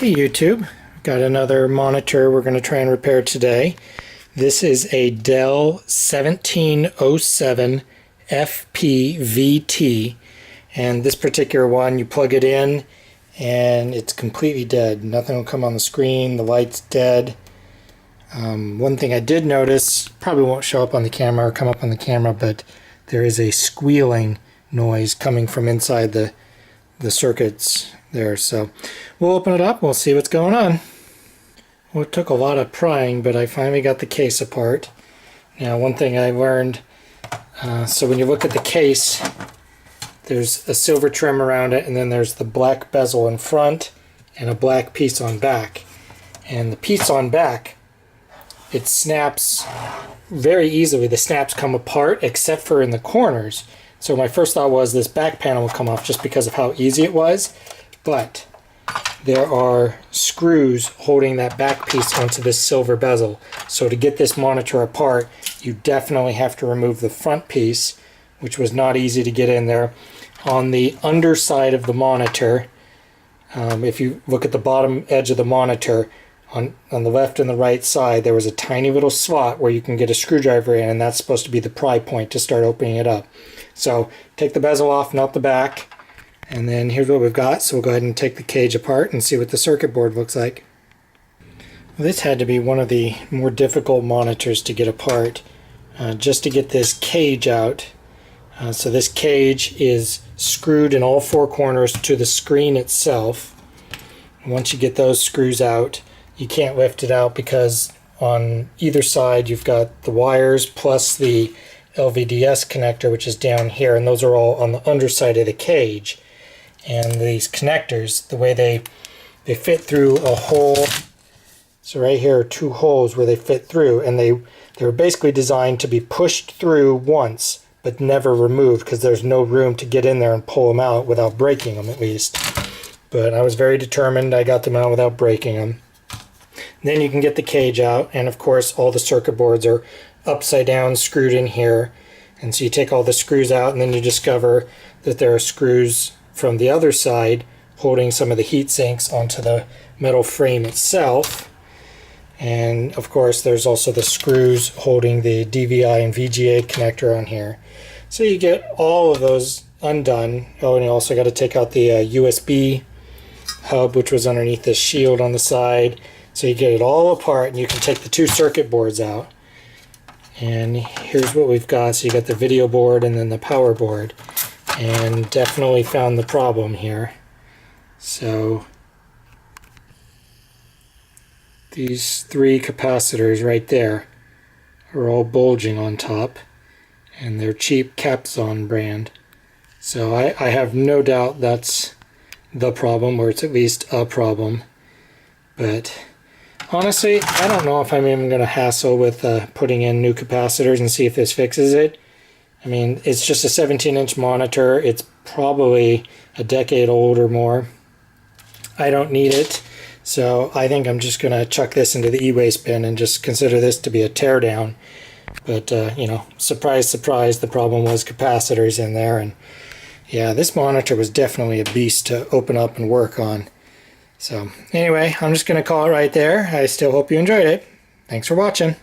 Hey YouTube, got another monitor we're going to try and repair today. This is a Dell 1707 FPVT, and this particular one, you plug it in and it's completely dead. Nothing will come on the screen, the light's dead. One thing I did notice, probably won't show up on the camera or come up on the camera, but there is a squealing noise coming from inside the circuits there. So we'll open it up, we'll see what's going on. Well, it took a lot of prying, but I finally got the case apart. Now, one thing I learned, so when you look at the case, there's a silver trim around it, and then there's the black bezel in front and a black piece on back. And the piece on back, it snaps very easily. The snaps come apart except for in the corners. So my first thought was this back panel will come off just because of how easy it was, but there are screws holding that back piece onto this silver bezel. So to get this monitor apart, you definitely have to remove the front piece, which was not easy to get in there. On the underside of the monitor, if you look at the bottom edge of the monitor, on the left and the right side, there was a tiny little slot where you can get a screwdriver in, and that's supposed to be the pry point to start opening it up. So take the bezel off, not the back, and then here's what we've got. So we'll go ahead and take the cage apart and see what the circuit board looks like. Well, this had to be one of the more difficult monitors to get apart, just to get this cage out. So this cage is screwed in all four corners to the screen itself. Once you get those screws out, you can't lift it out because on either side you've got the wires plus the LVDS connector, which is down here, and those are all on the underside of the cage. And these connectors, the way they fit through a hole, so right here are two holes where they fit through, and they were basically designed to be pushed through once but never removed, because there's no room to get in there and pull them out without breaking them, at least. But I was very determined. I got them out without breaking them. Then you can get the cage out, and of course all the circuit boards are upside down screwed in here. And so you take all the screws out, and then you discover that there are screws from the other side holding some of the heat sinks onto the metal frame itself. And of course there's also the screws holding the DVI and VGA connector on here. So you get all of those undone. Oh, and you also got to take out the USB hub, which was underneath this shield on the side. So you get it all apart, and you can take the two circuit boards out. And here's what we've got. So you got the video board and then the power board, and definitely found the problem here. So these three capacitors right there are all bulging on top, and they're cheap Capzon brand. So I have no doubt that's the problem, or it's at least a problem. But honestly, I don't know if I'm even going to hassle with putting in new capacitors and see if this fixes it. I mean, it's just a 17-inch monitor. It's probably a decade old or more. I don't need it. So I think I'm just going to chuck this into the e-waste bin and just consider this to be a teardown. But, you know, surprise, surprise, the problem was capacitors in there. And yeah, this monitor was definitely a beast to open up and work on. So anyway, I'm just going to call it right there. I still hope you enjoyed it. Thanks for watching.